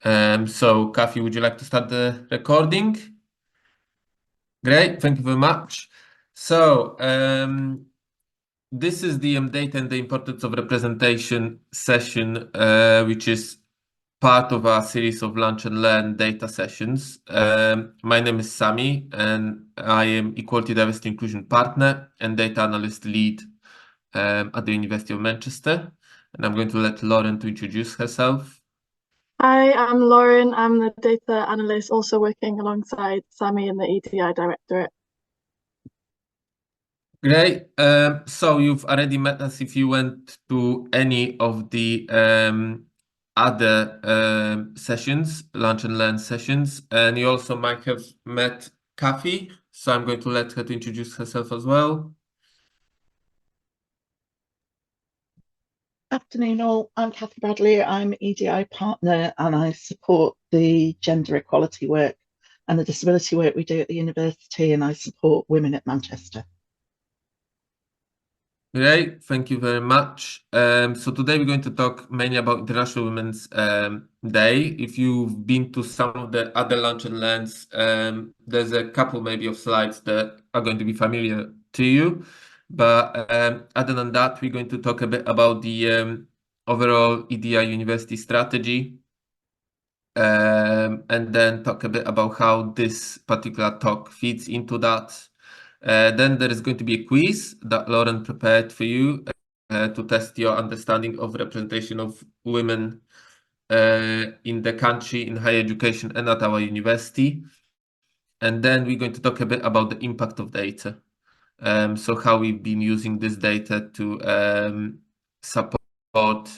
So, Kathy, would you like to start the recording? Great, thank you very much. So, this is the data and the importance of representation session, which is part of our series of Lunch and Learn data sessions. My name is Sami, and I am Equality, Diversity, Inclusion Partner and Data Analyst Lead at the University of Manchester. And I'm going to let Lauren to introduce herself. Hi, I'm Lauren. I'm the data analyst, also working alongside Sami in the EDI Directorate. Great. So you've already met us if you went to any of the other sessions, Lunch and Learn sessions, and you also might have met Kathy. So I'm going to let her to introduce herself as well. Afternoon all, I'm Kathy Bradley, I'm EDI partner and I support the gender equality work and the disability work we do at the university, and I support women at Manchester. Great, thank you very much. So today we're going to talk mainly about International Women's Day. If you've been to some of the other Lunch and Learns, there's a couple maybe of slides that are going to be familiar to you. But other than that, we're going to talk a bit about the overall EDI university strategy, and then talk a bit about how this particular talk feeds into that. Then there is going to be a quiz that Lauren prepared for you to test your understanding of representation of women in the country, in higher education and at our university. And then we're going to talk a bit about the impact of data. So how we've been using this data to support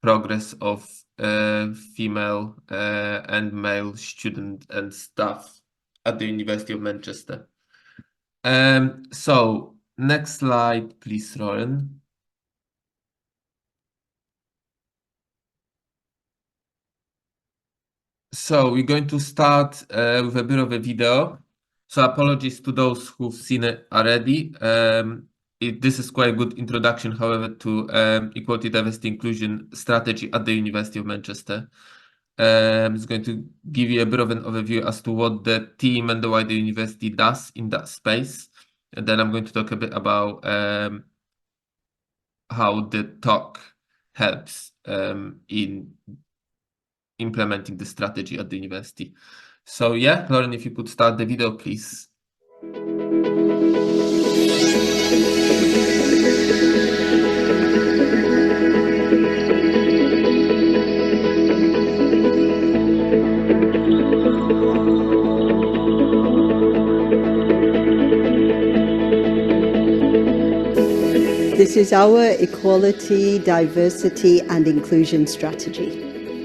progress of female and male student and staff at the University of Manchester. So next slide, please, Lauren. So we're going to start with a bit of a video. So apologies to those who've seen it already. This is quite a good introduction, however, to Equality, Diversity, Inclusion strategy at the University of Manchester. It's going to give you a bit of an overview as to what the team and the wider university does in that space. And then I'm going to talk a bit about how the talk helps in implementing the strategy at the university. So yeah, Lauren, if you could start the video, please. This is our equality, diversity and inclusion strategy.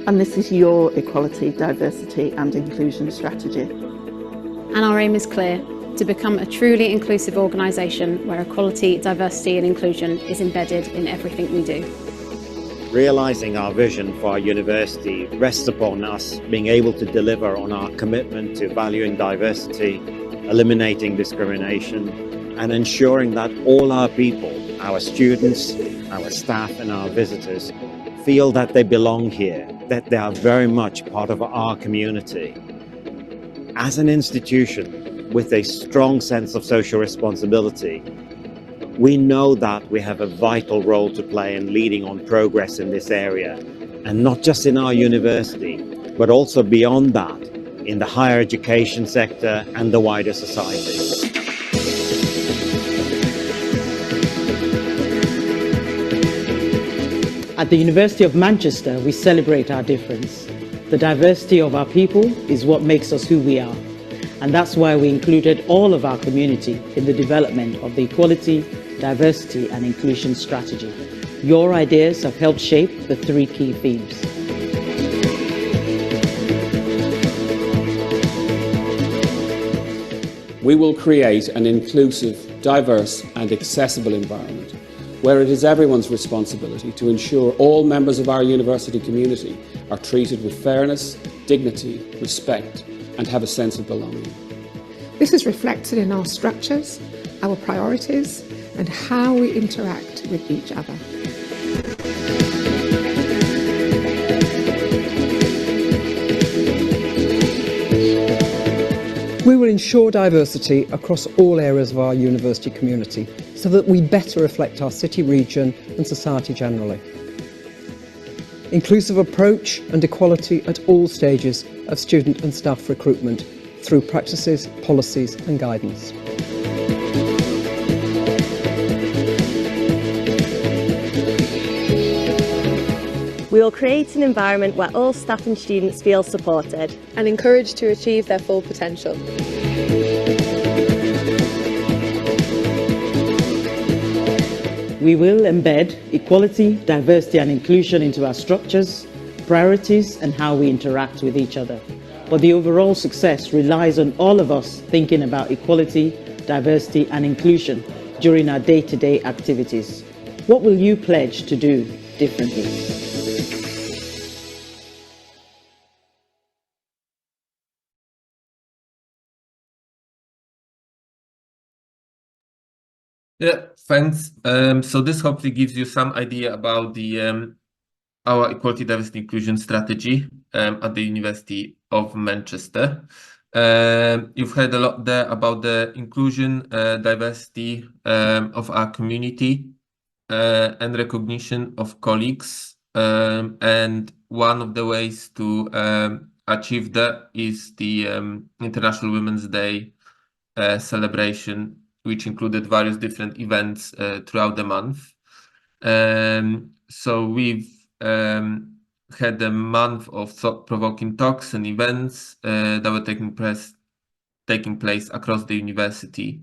And this is your equality, diversity and inclusion strategy. And our aim is clear: to become a truly inclusive organisation where equality, diversity and inclusion is embedded in everything we do. Realising our vision for our university rests upon us being able to deliver on our commitment to valuing diversity, eliminating discrimination, and ensuring that all our people, our students, our staff and our visitors feel that they belong here, that they are very much part of our community. As an institution with a strong sense of social responsibility, we know that we have a vital role to play in leading on progress in this area, and not just in our university, but also beyond that, in the higher education sector and the wider society. At the University of Manchester, we celebrate our difference. The diversity of our people is what makes us who we are. And that's why we included all of our community in the development of the Equality, Diversity and Inclusion strategy. Your ideas have helped shape the 3 key themes. We will create an inclusive, diverse and accessible environment where it is everyone's responsibility to ensure all members of our university community are treated with fairness, dignity, respect and have a sense of belonging. This is reflected in our structures, our priorities and how we interact with each other. We will ensure diversity across all areas of our university community so that we better reflect our city, region and society generally. Inclusive approach and equality at all stages of student and staff recruitment through practices, policies and guidance. We will create an environment where all staff and students feel supported and encouraged to achieve their full potential. We will embed equality, diversity and inclusion into our structures, priorities and how we interact with each other. But the overall success relies on all of us thinking about equality, diversity and inclusion during our day-to-day activities. What will you pledge to do differently? Yeah, thanks. So this hopefully gives you some idea about the our equality, diversity, inclusion strategy at the University of Manchester. You've heard a lot there about the inclusion, diversity of our community and recognition of colleagues. And one of the ways to achieve that is the International Women's Day celebration, which included various different events throughout the month. So we've had a month of thought-provoking talks and events that were taking place across the university.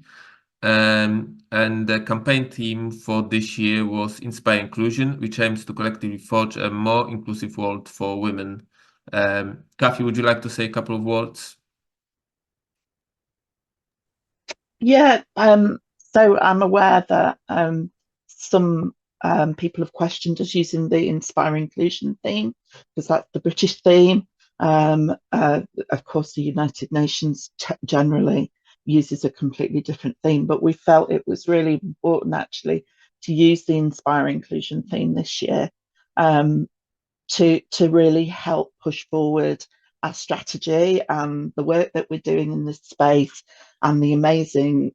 And the campaign theme for this year was Inspire Inclusion, which aims to collectively forge a more inclusive world for women. Kathy, would you like to say a couple of words? Yeah, so I'm aware that some people have questioned us using the Inspire Inclusion theme, because that's the British theme. Of course, the United Nations generally uses a completely different theme, but we felt it was really important actually to use the Inspire Inclusion theme this year to really help push forward our strategy and the work that we're doing in this space and the amazing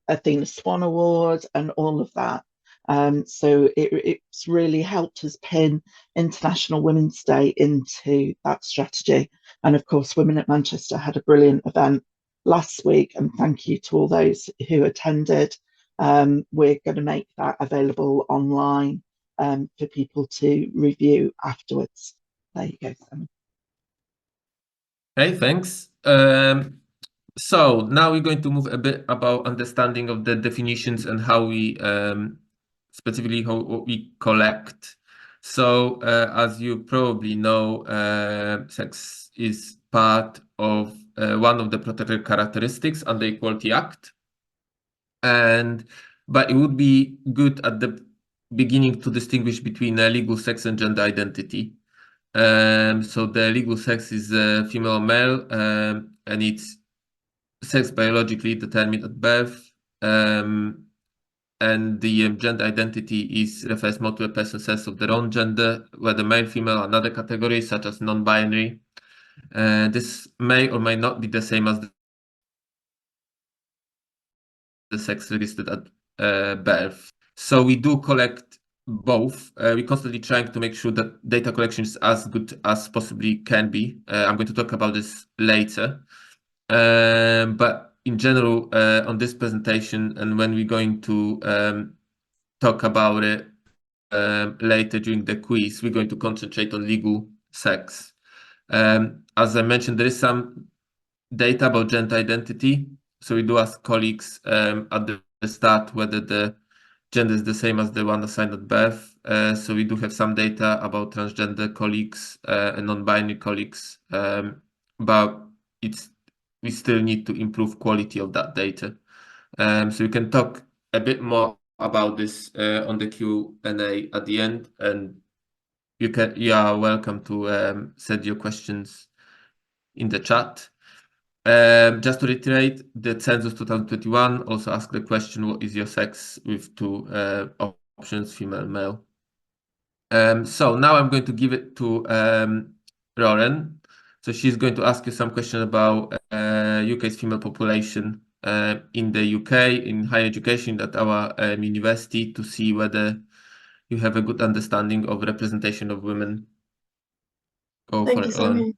Athena Swan Award and all of that. So it's really helped us pin International Women's Day into that strategy. And of course, Women at Manchester had a brilliant event last week, and thank you to all those who attended. We're going to make that available online for people to review afterwards. There you go, Sami. Hey, thanks. So now we're going to move a bit about understanding of the definitions and how we specifically how we collect. So as you probably know, sex is part of one of the protected characteristics under the Equality Act, but it would be good at the beginning to distinguish between legal sex and gender identity. So the legal sex is female or male, and it's sex biologically determined at birth. And the gender identity refers more to a person's sense of their own gender, whether male, female, and other categories such as non-binary. This may or may not be the same as the sex registered at birth. So we do collect both. We're constantly trying to make sure that data collection is as good as possibly can be. I'm going to talk about this later. But in general, on this presentation, and when we're going to talk about it later during the quiz, we're going to concentrate on legal sex. As I mentioned, there is some data about gender identity. So we do ask colleagues at the start whether the gender is the same as the one assigned at birth. So we do have some data about transgender colleagues and non-binary colleagues, but we still need to improve quality of that data. So we can talk a bit more about this on the Q&A at the end, and you are welcome to send your questions in the chat. Just to reiterate, the census 2021 also asked the question, what is your sex, with two options, female, male. So now I'm going to give it to Lauren So she's going to ask you some question about UK's female population in the UK, in higher education at our university, to see whether you have a good understanding of representation of women. Go Thank for you, it, Lauren. Sami.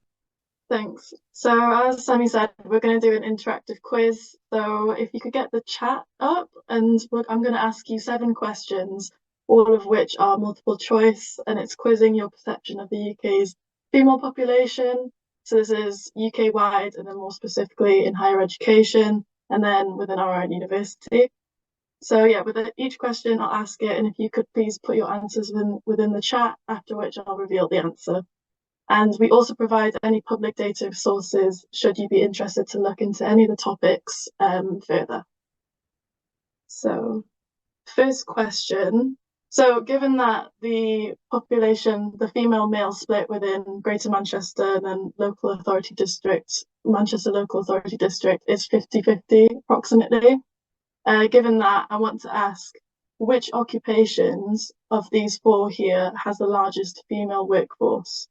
Thanks. So as Sami said, we're going to do an interactive quiz. So if you could get the chat up, and I'm going to ask you 7 questions, all of which are multiple choice, and it's quizzing your perception of the UK's female population. So this is UK-wide, and then more specifically in higher education, and then within our own university. So yeah, with each question, I'll ask it, and if you could please put your answers within the chat, after which I'll reveal the answer. And we also provide any public data sources should you be interested to look into any of the topics further. So first question. So given that the population, the female-male split within Greater Manchester and then local authority district, Manchester Local Authority District is 50-50 approximately. Given that, I want to ask, which occupations of these 4 here has the largest female workforce?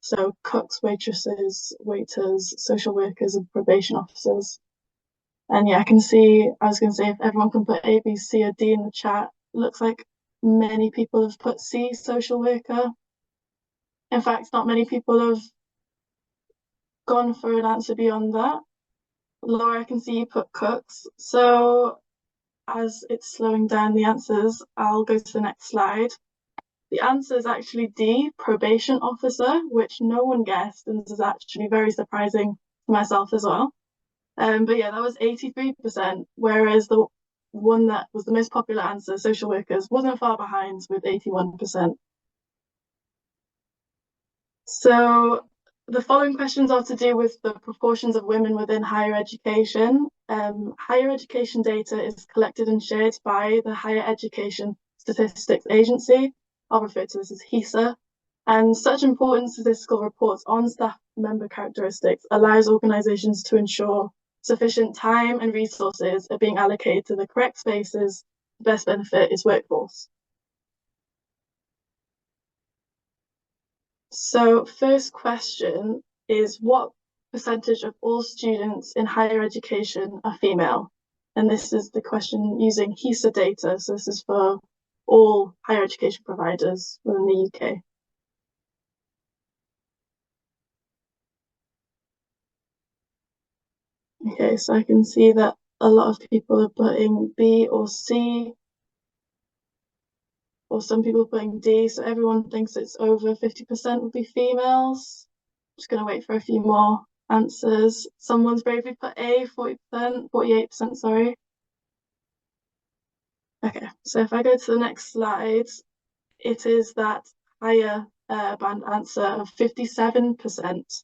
So cooks, waitresses, waiters, social workers, and probation officers. And yeah, I can see, I was going to say, if everyone can put A, B, C, or D in the chat, it looks like many people have put C, social worker. In fact, not many people have gone for an answer beyond that. Laura, I can see you put cooks. So as it's slowing down the answers, I'll go to the next slide. The answer is actually D, probation officer, which no one guessed, and this is actually very surprising to myself as well. But yeah, that was 83%, whereas the one that was the most popular answer, social workers, wasn't far behind with 81%. So the following questions are to do with the proportions of women within higher education. Higher education data is collected and shared by the Higher Education Statistics Agency. I'll refer to this as HESA. And such important statistical reports on staff member characteristics allows organisations to ensure sufficient time and resources are being allocated to the correct spaces to best benefit its workforce. So first question is, what percentage of all students in higher education are female? And this is the question using HESA data. So this is for all higher education providers within the UK. Okay, so I can see that a lot of people are putting B or C, or some people are putting D, so everyone thinks it's over 50% would be females. Just going to wait for a few more answers. Someone's bravely put A, 40%, 48%, sorry. Okay, so if I go to the next slide, it is that higher band answer of 57%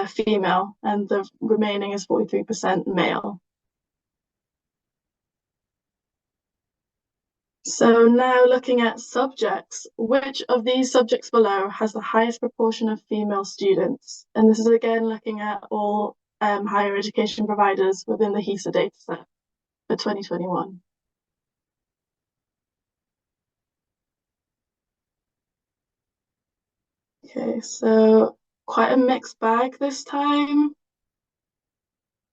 female, and the remaining is 43% male. So now looking at subjects, which of these subjects below has the highest proportion of female students? And this is again looking at all higher education providers within the HESA dataset for 2021. Okay, so quite a mixed bag this time.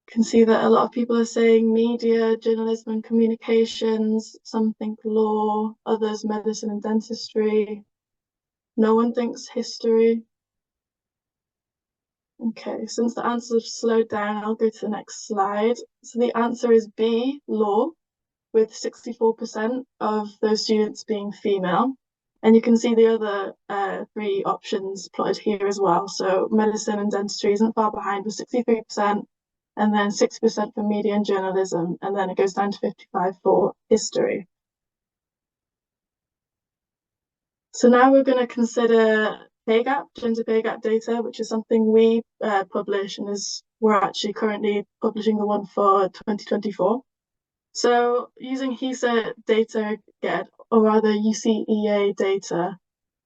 You can see that a lot of people are saying media, journalism and communications, some think law, others medicine and dentistry. No one thinks history. Okay, since the answers have slowed down, I'll go to the next slide. So the answer is B, law, with 64% of those students being female. And you can see the other 3 options plotted here as well. So medicine and dentistry isn't far behind with 63%, and then 6% for media and journalism, and then it goes down to 55% for history. So now we're going to consider pay gap, gender pay gap data, which is something we publish, and we're actually currently publishing the one for 2024. So using HESA data again, or rather UCEA data,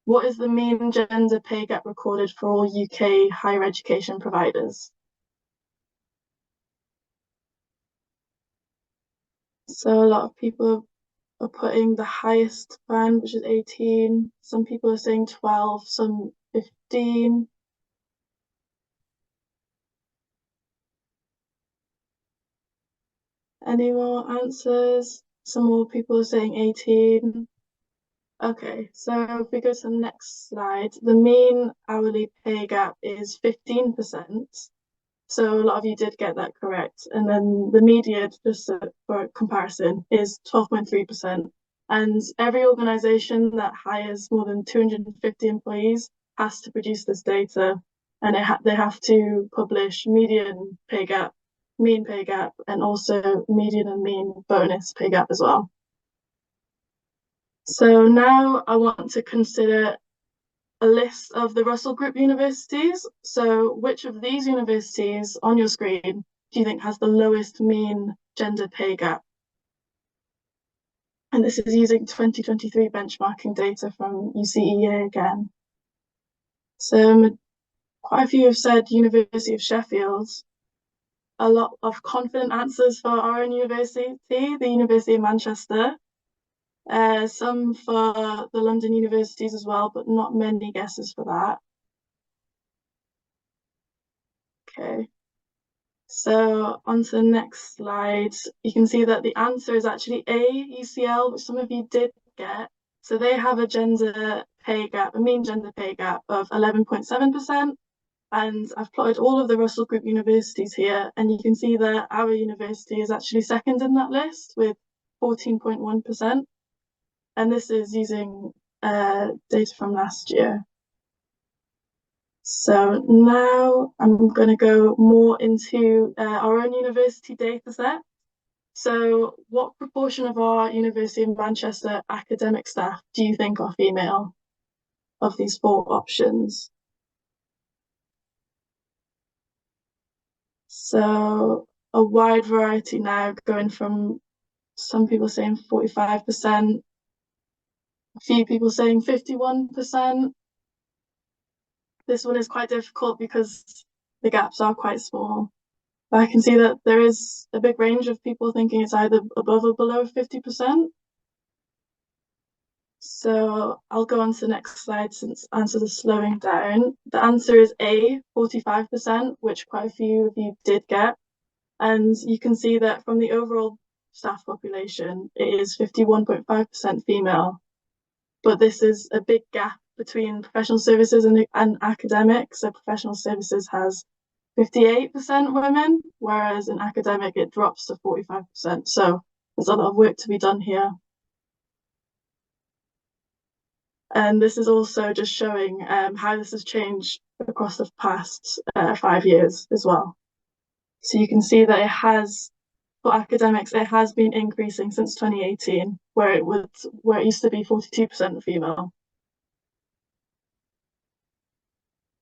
what is the mean gender pay gap recorded for all UK higher education providers? So a lot of people are putting the highest band, which is 18. Some people are saying 12, some 15. Any more answers? Some more people are saying 18. Okay, so if we go to the next slide, the mean hourly pay gap is 15%. So a lot of you did get that correct. And then the median, just for comparison, is 12.3%. And every organization that hires more than 250 employees has to produce this data, and they have to publish median pay gap, mean pay gap, and also median and mean bonus pay gap as well. So now I want to consider a list of the Russell Group universities. So which of these universities on your screen do you think has the lowest mean gender pay gap? And this is using 2023 benchmarking data from UCEA again. So quite a few have said University of Sheffield. A lot of confident answers for our own university, the University of Manchester. Some for the London universities as well, but not many guesses for that. Okay, so on to the next slide. You can see that the answer is actually A, UCL, which some of you did get. So they have a gender pay gap, a mean gender pay gap of 11.7%. And I've plotted all of the Russell Group universities here, and you can see that our university is actually second in that list with 14.1%. And this is using data from last year. So now I'm going to go more into our own university data set. So what proportion of our University of Manchester academic staff do you think are female of these 4 options? So a wide variety now, going from some people saying 45%, a few people saying 51%. This one is quite difficult because the gaps are quite small. But I can see that there is a big range of people thinking it's either above or below 50%. So I'll go on to the next slide since answers are slowing down. The answer is A, 45%, which quite a few of you did get. And you can see that from the overall staff population, it is 51.5% female. But this is a big gap between professional services and academic. So professional services has 58% women, whereas in academic it drops to 45%. So there's a lot of work to be done here. And this is also just showing how this has changed across the past 5 years as well. So you can see that it has, for academics, it has been increasing since 2018, where it used to be 42% female.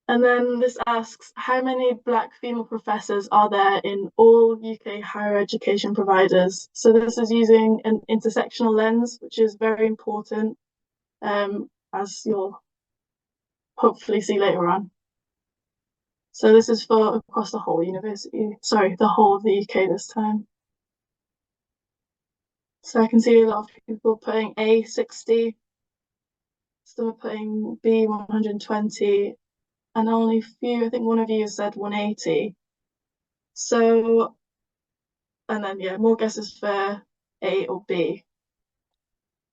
And then this asks, how many Black female professors are there in all UK higher education providers? So this is using an intersectional lens, which is very important, as you'll hopefully see later on. So this is for across the whole university, sorry, the whole of the UK this time. So I can see a lot of people putting A, 60, some are putting B, 120, and only a few, I think one of you said 180. So, and then yeah, more guesses for A or B.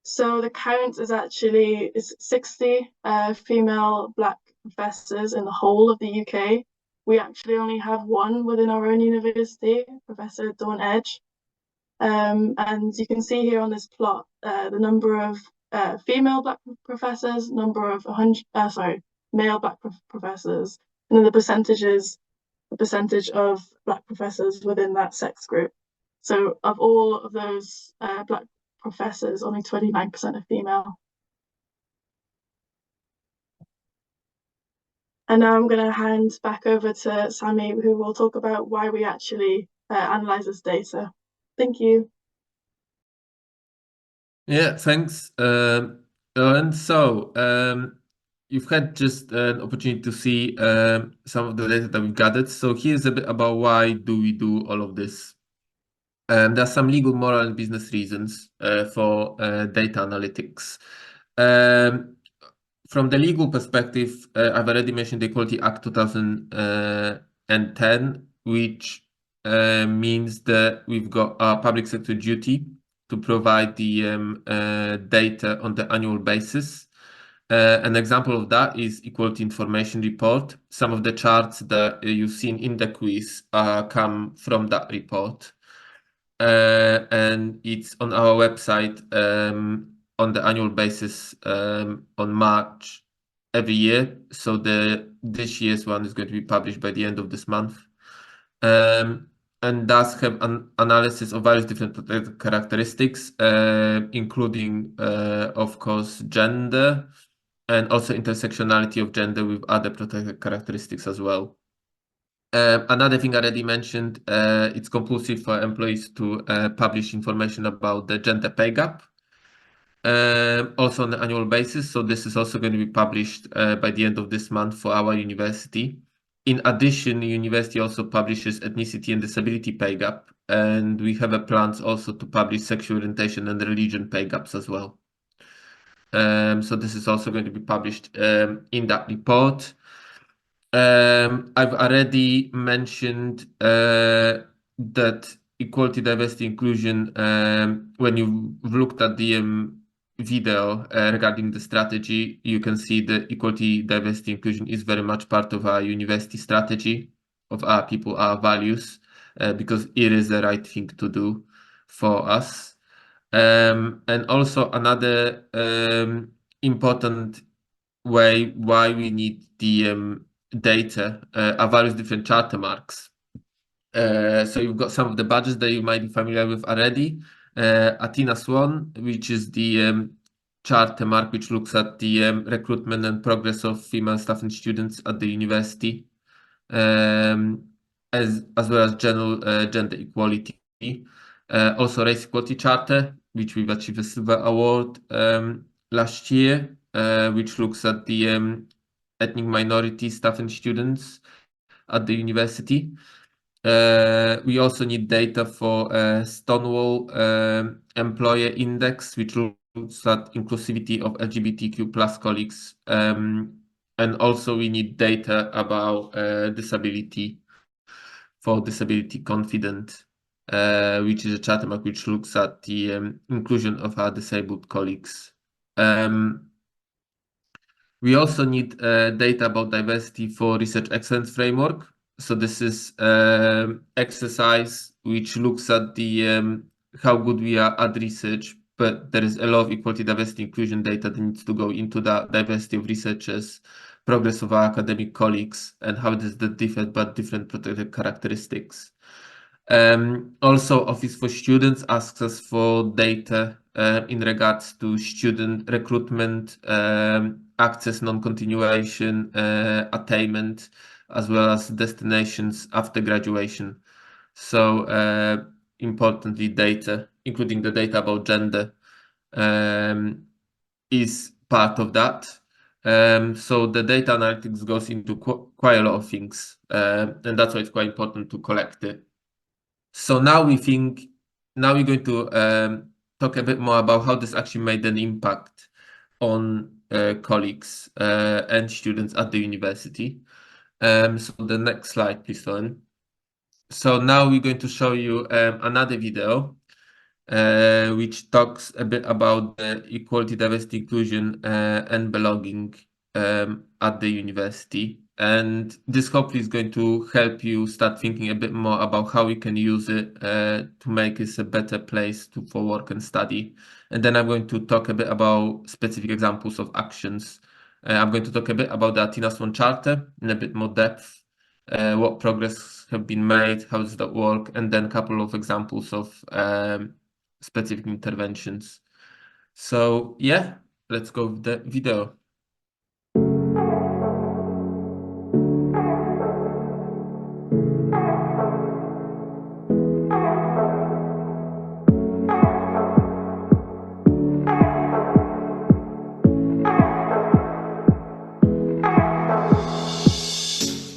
So the count is actually 60 female Black professors in the whole of the UK. We actually only have one within our own university, Professor Dawn Edge. And you can see here on this plot the number of female Black professors, number of male Black professors, and then the percentage of Black professors within that sex group. So of all of those Black professors, only 29% are female. And now I'm going to hand back over to Sami, who will talk about why we actually analyze this data. Thank you. Yeah, thanks. And so you've had just an opportunity to see some of the data that we've gathered. So here's a bit about why do we do all of this. There are some legal, moral, and business reasons for data analytics. From the legal perspective, I've already mentioned the Equality Act 2010, which means that we've got our public sector duty to provide the data on the annual basis. An example of that is Equality Information Report. Some of the charts that you've seen in the quiz come from that report. And it's on our website on the annual basis on March every year. So this year's one is going to be published by the end of this month. And does have an analysis of various different protected characteristics, including, of course, gender, and also intersectionality of gender with other protected characteristics as well. Another thing I already mentioned, it's compulsory for employees to publish information about the gender pay gap, also on an annual basis. So this is also going to be published by the end of this month for our university. In addition, the university also publishes ethnicity and disability pay gap, and we have plans also to publish sexual orientation and religion pay gaps as well. So this is also going to be published in that report. I've already mentioned that equality, diversity, inclusion, when you've looked at the video regarding the strategy, you can see that equality, diversity, inclusion is very much part of our university strategy, of our people, our values, because it is the right thing to do for us. And also another important way why we need the data are various different charter marks. So you've got some of the badges that you might be familiar with already. Athena Swan, which is the charter mark which looks at the recruitment and progress of female staff and students at the university, as well as general gender equality. Also Race Equality Charter, which we've achieved a silver award last year, which looks at the ethnic minority staff and students at the university. We also need data for Stonewall Employer Index, which looks at inclusivity of LGBTQ plus colleagues. And also we need data about disability for Disability Confident, which is a charter mark which looks at the inclusion of our disabled colleagues. We also need data about diversity for Research Excellence Framework. So this is exercise which looks at the how good we are at research, but there is a lot of equality, diversity, inclusion data that needs to go into that diversity of researchers, progress of our academic colleagues, and how does that differ but different protected characteristics. Also, Office for Students asks us for data in regards to student recruitment, access, non-continuation, attainment, as well as destinations after graduation. So importantly, data, including the data about gender, is part of that. So the data analytics goes into quite a lot of things, and that's why it's quite important to collect it. So now we're going to talk a bit more about how this actually made an impact on colleagues and students at the university. So the next slide, please, Lauren. So now we're going to show you another video which talks a bit about the equality, diversity, inclusion, and belonging at the university. And this hopefully is going to help you start thinking a bit more about how we can use it to make this a better place for work and study. And then I'm going to talk a bit about specific examples of actions. I'm going to talk a bit about the Athena Swan Charter in a bit more depth, what progress have been made, how does that work, and then a couple of examples of specific interventions. So yeah, let's go with the video.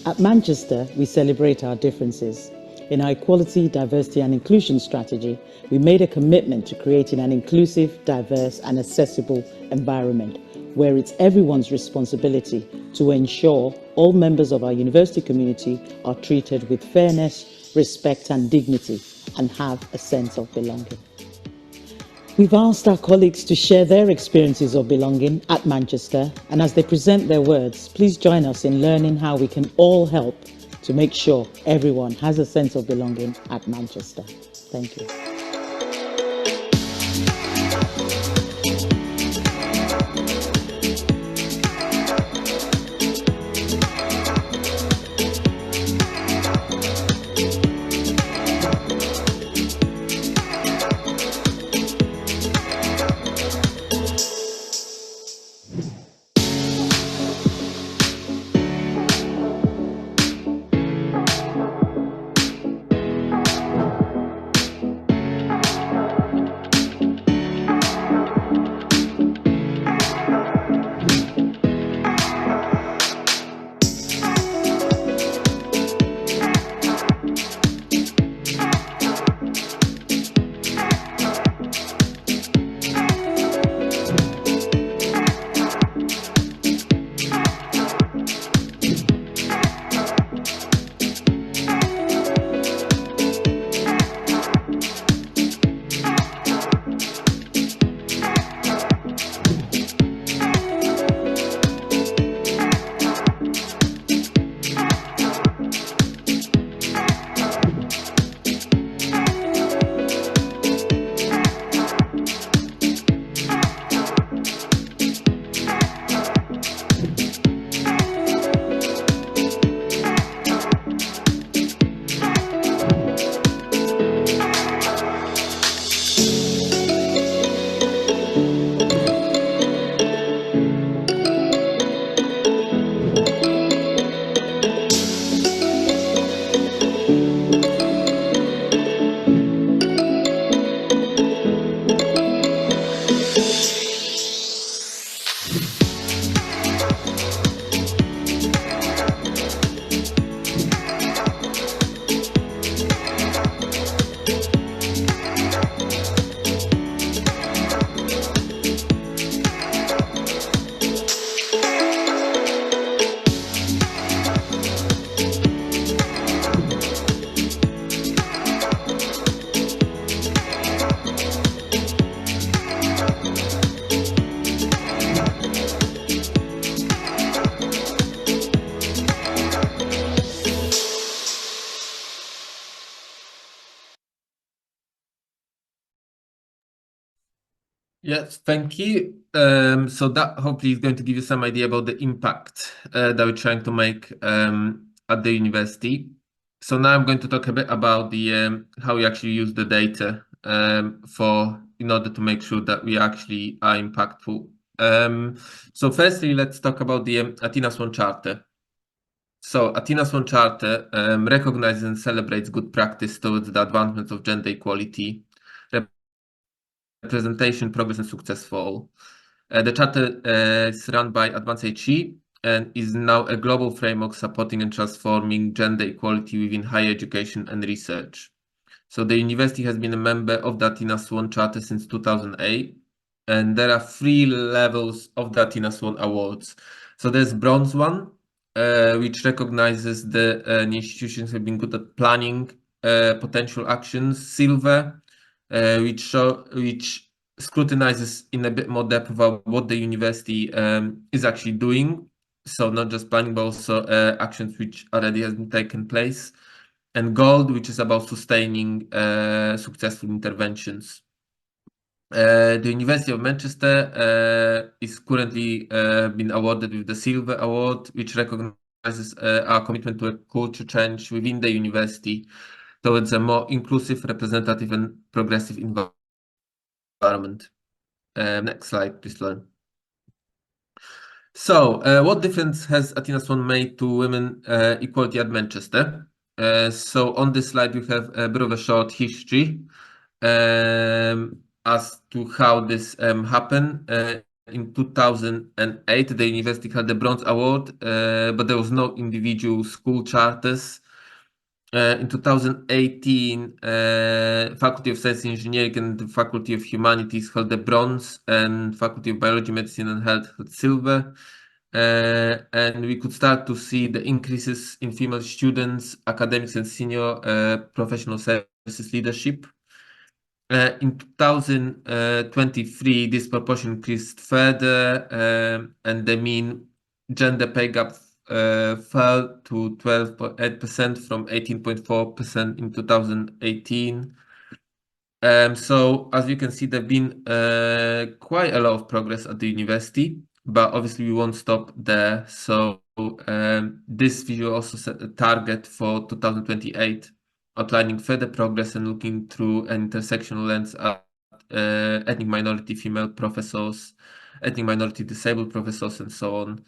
At Manchester, we celebrate our differences. In our equality, diversity and inclusion strategy, we made a commitment to creating an inclusive, diverse and accessible environment where it's everyone's responsibility to ensure all members of our university community are treated with fairness, respect and dignity and have a sense of belonging. We've asked our colleagues to share their experiences of belonging at Manchester, and as they present their words, please join us in learning how we can all help to make sure everyone has a sense of belonging at Manchester. Thank you. Yes, thank you. So that hopefully is going to give you some idea about the impact that we're trying to make at the university. So now I'm going to talk a bit about the how we actually use the data in order to make sure that we actually are impactful. So firstly, let's talk about the Athena Swan Charter. So Athena Swan Charter recognizes and celebrates good practice towards the advancement of gender equality, representation, progress, and success for all. The charter is run by Advanced HE and is now a global framework supporting and transforming gender equality within higher education and research. So the university has been a member of the Athena Swan Charter since 2008, and there are 3 levels of the Athena Swan Awards. So there's bronze one, which recognizes the institutions have been good at planning potential actions. Silver, which scrutinizes in a bit more depth about what the university is actually doing. So not just planning, but also actions which already has been taken place. And gold, which is about sustaining successful interventions. The University of Manchester is currently been awarded with the Silver Award, which recognizes our commitment to a culture change within the university towards a more inclusive, representative, and progressive environment. Next slide, please, Lauren. So, what difference has Athena Swan made to women equality at Manchester? So on this slide, you have a bit of a short history as to how this happened. In 2008, the university had the Bronze Award, but there was no individual school charters. In 2018, Faculty of Science and Engineering and the Faculty of Humanities held the Bronze, and Faculty of Biology, Medicine and Health had Silver. and we could start to see the increases in female students, academics, and senior professional services leadership. In 2023, this proportion increased further, and the mean gender pay gap fell to 12.8% from 18.4% in 2018. So as you can see, there've been quite a lot of progress at the university, but obviously we won't stop there. So this visual also set a target for 2028, outlining further progress and looking through an intersectional lens at ethnic minority female professors, ethnic minority disabled professors, and so on.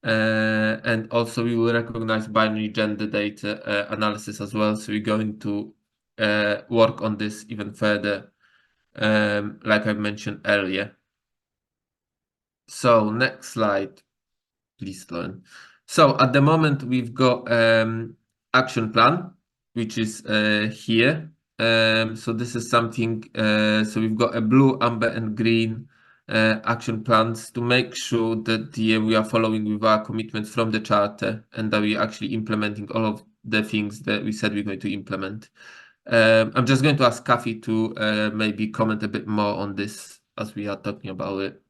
And also we will recognize binary gender data analysis as well. So we're going to work on this even further, like I mentioned earlier. So next slide, please, Lauren. So at the moment we've got action plan, which is here. So this is something, so we've got a blue, amber, and green action plans to make sure that we are following with our commitments from the charter and that we're actually implementing all of the things that we said we're going to implement. I'm just going to ask Kathy to maybe comment a bit more on this as we are talking about it.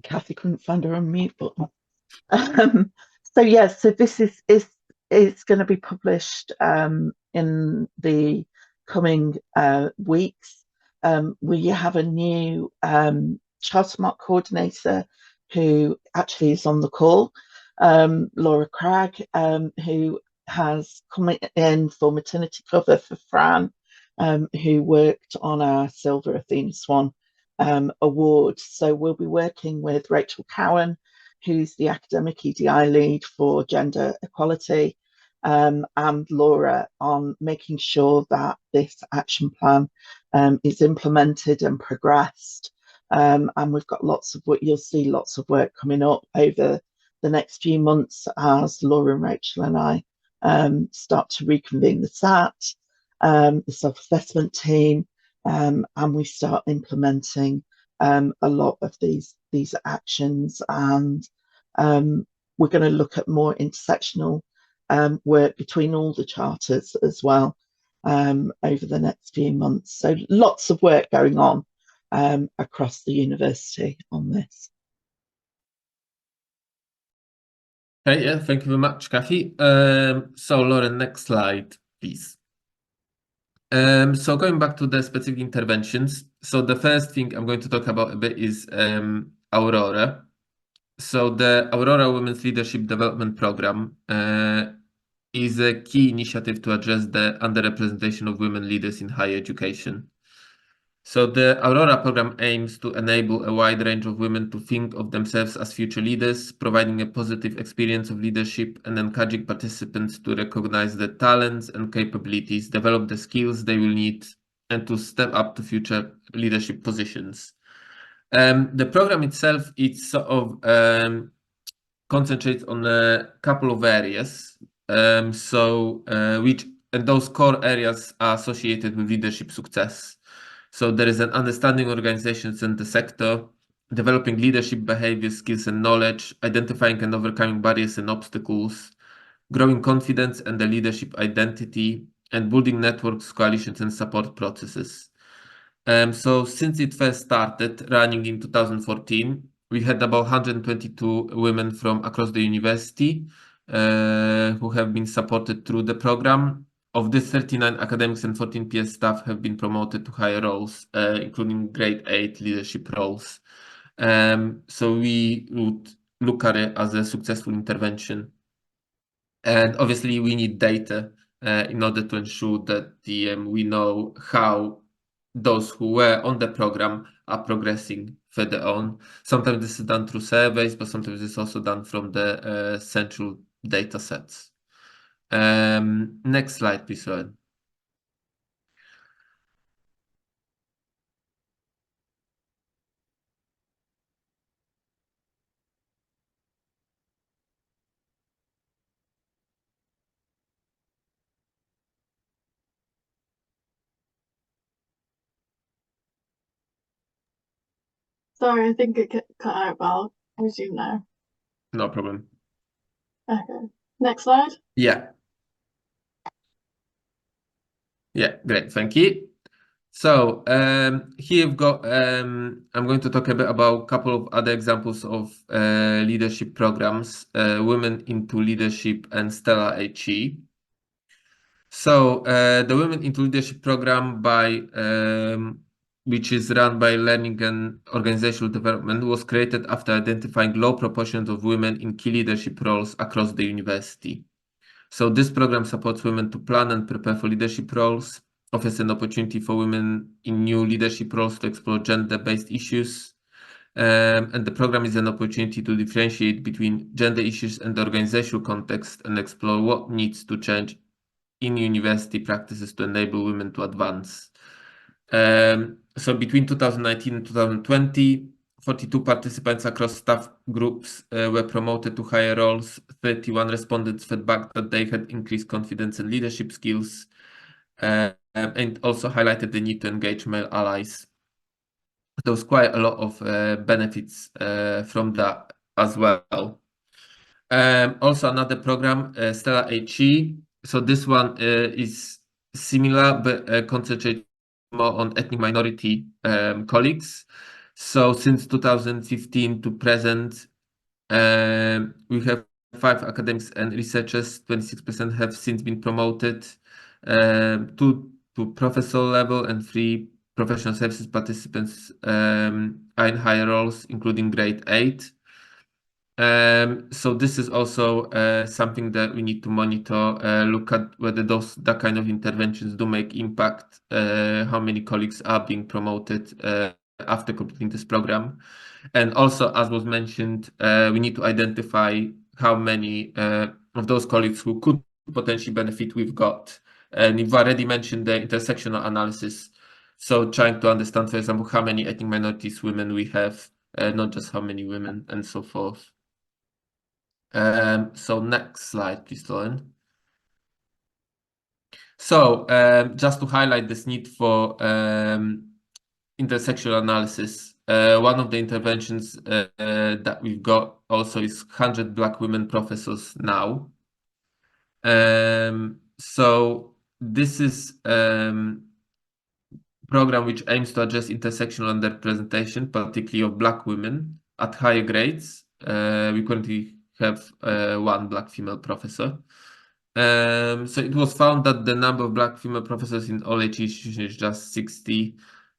Kathy couldn't find her unmute button. So yes, so this is going to be published in the coming weeks. We have a new charter mark coordinator who actually is on the call, Laura Cragg, who has come in for maternity cover for Fran, who worked on our Silver Athena Swan award. So we'll be working with Rachel Cowan, who's the academic EDI lead for gender equality, and Laura on making sure that this action plan is implemented and progressed. And we've got you'll see lots of work coming up over the next few months as Laura and Rachel and I start to reconvene the SAT, the self-assessment team, and we start implementing a lot of these actions. And we're going to look at more intersectional work between all the charters as well over the next few months. So lots of work going on across the university on this. Okay, yeah, thank you very much, Kathy. So Lauren, next slide, please. So going back to the specific interventions, so the first thing I'm going to talk about a bit is Aurora. So the Aurora Women's Leadership Development Program is a key initiative to address the underrepresentation of women leaders in higher education. So the Aurora program aims to enable a wide range of women to think of themselves as future leaders, providing a positive experience of leadership and encouraging participants to recognize their talents and capabilities, develop the skills they will need, and to step up to future leadership positions. The program itself, it sort of concentrates on a couple of areas. And those core areas are associated with leadership success. So there is an understanding organizations and the sector, developing leadership behavior, skills and knowledge, identifying and overcoming barriers and obstacles, growing confidence and the leadership identity, and building networks, coalitions and support processes. So since it first started running in 2014, we had about 122 women from across the university who have been supported through the program. Of this, 39 academics and 14 PS staff have been promoted to higher roles, including grade 8 leadership roles. So we would look at it as a successful intervention. And obviously we need data in order to ensure that we know how those who were on the program are progressing further on. Sometimes this is done through surveys, but sometimes it's also done from the central data sets. Next slide, please, Rowan. Sorry, I think it cut out, but I'll resume now. No problem. Okay. Next slide. Yeah. Yeah, great. Thank you. So here we've got, I'm going to talk a bit about a couple of other examples of leadership programs, Women into Leadership and Stella HE. So the Women into Leadership program which is run by Learning and Organizational Development was created after identifying low proportions of women in key leadership roles across the university. So this program supports women to plan and prepare for leadership roles, offers an opportunity for women in new leadership roles to explore gender-based issues. And the program is an opportunity to differentiate between gender issues and the organizational context and explore what needs to change in university practices to enable women to advance. So between 2019 and 2020, 42 participants across staff groups were promoted to higher roles. 31 respondents fed back that they had increased confidence and leadership skills, and also highlighted the need to engage male allies. There was quite a lot of benefits from that as well. Also another program, Stella HE. So this one is similar, but concentrated more on ethnic minority colleagues. So since 2015 to present, we have 5 academics and researchers, 26% have since been promoted to professor level, and 3 professional services participants are in higher roles, including grade 8. So this is also something that we need to monitor, look at whether that kind of interventions do make impact, how many colleagues are being promoted after completing this program. And also, as was mentioned, we need to identify how many of those colleagues who could potentially benefit we've got. And you've already mentioned the intersectional analysis. So trying to understand, for example, how many ethnic minorities women we have, not just how many women, and so forth. So next slide, please, Lauren. So just to highlight this need for intersectional analysis, one of the interventions that we've got also is 100 Black women professors now. So this is program which aims to address intersectional underrepresentation, particularly of Black women at higher grades. We currently have 1 Black female professor. So it was found that the number of Black female professors in all HE institutions is just 60.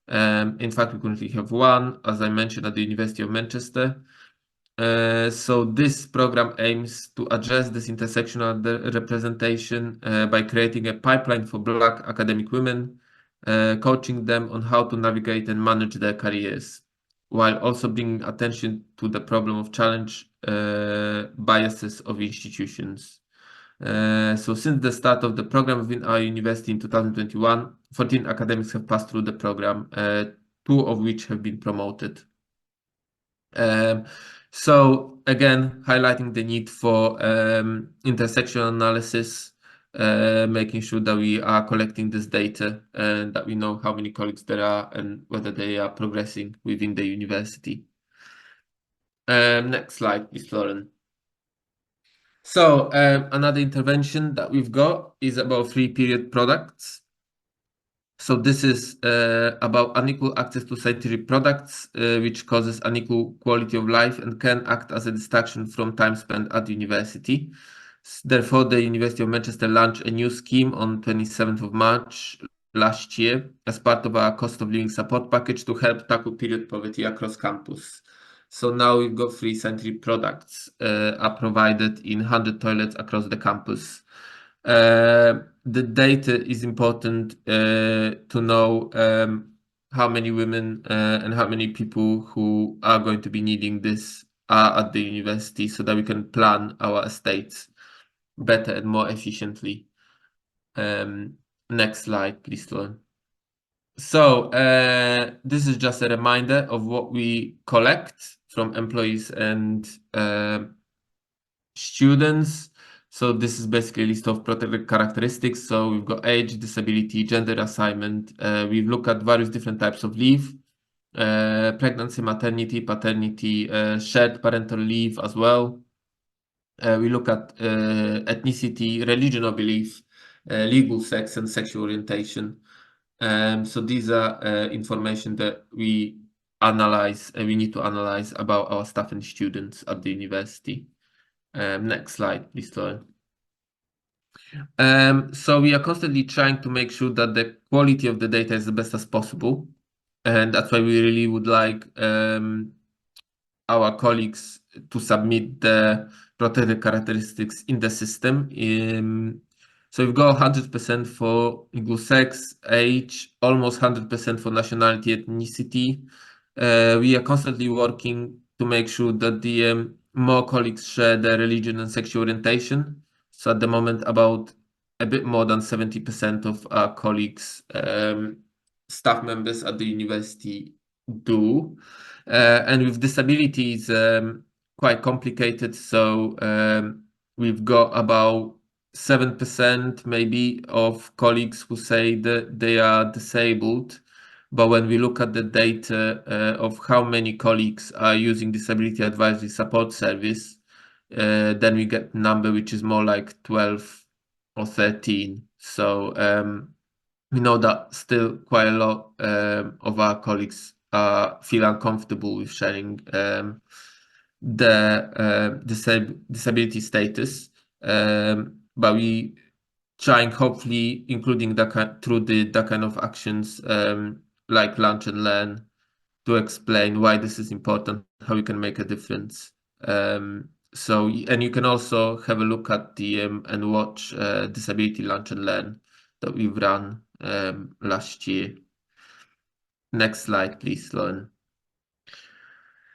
In fact, we currently have 1, as I mentioned, at the University of Manchester. So this program aims to address this intersectional representation by creating a pipeline for Black academic women, coaching them on how to navigate and manage their careers, while also bringing attention to the problem of challenge biases of institutions. So since the start of the program within our university in 2021, 14 academics have passed through the program, 2 of which have been promoted. So again, highlighting the need for intersectional analysis, making sure that we are collecting this data and that we know how many colleagues there are and whether they are progressing within the university. Next slide, please, Lauren. So another intervention that we've got is about free period products. So this is about unequal access to scientific products, which causes unequal quality of life and can act as a distraction from time spent at university. Therefore, the University of Manchester launched a new scheme on 27th of March last year as part of our cost of living support package to help tackle period poverty across campus. So now we've got free scientific products are provided in 100 toilets across the campus. The data is important to know how many women and how many people who are going to be needing this are at the university, so that we can plan our estates better and more efficiently. Next slide, please, Lauren. So this is just a reminder of what we collect from employees and students. So this is basically a list of protected characteristics. So we've got age, disability, gender assignment. We've looked at various different types of leave, pregnancy, maternity, paternity, shared parental leave as well. We look at ethnicity, religion or belief, legal sex and sexual orientation. So these are information that we analyze and we need to analyze about our staff and students at the university. Next slide, please, Lauren. So we are constantly trying to make sure that the quality of the data is the best as possible. And that's why we really would like our colleagues to submit the protected characteristics in the system. So we've got 100% for legal sex, age, almost 100% for nationality, ethnicity. We are constantly working to make sure that the more colleagues share their religion and sexual orientation. So at the moment, about a bit more than 70% of our colleagues, staff members at the university do. And with disabilities, quite complicated. So we've got about 7% maybe of colleagues who say that they are disabled. But when we look at the data of how many colleagues are using disability advisory support service, then we get a number which is more like 12 or 13. So we know that still quite a lot of our colleagues feel uncomfortable with sharing the disability status, but we trying hopefully including that through that kind of actions like Lunch and Learn to explain why this is important, how we can make a difference. So, and you can also have a look at the and watch Disability Lunch and Learn that we've run last year. Next slide, please, Lauren.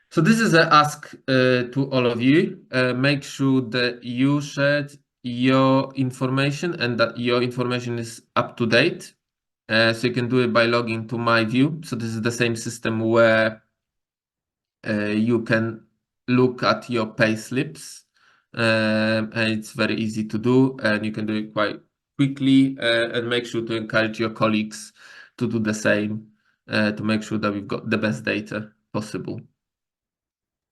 So this is an ask to all of you. Make sure that you shared your information and that your information is up to date. So you can do it by logging to My View. So this is the same system where you can look at your pay slips, and it's very easy to do, and you can do it quite quickly, and make sure to encourage your colleagues to do the same to make sure that we've got the best data possible.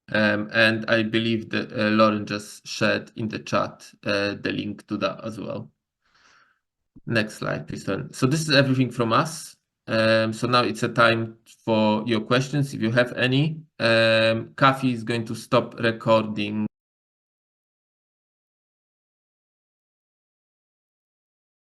And I believe that Lauren just shared in the chat the link to that as well. Next slide, please, Lauren. So this is everything from us. So now it's a time for your questions if you have any. Kathy is going to stop recording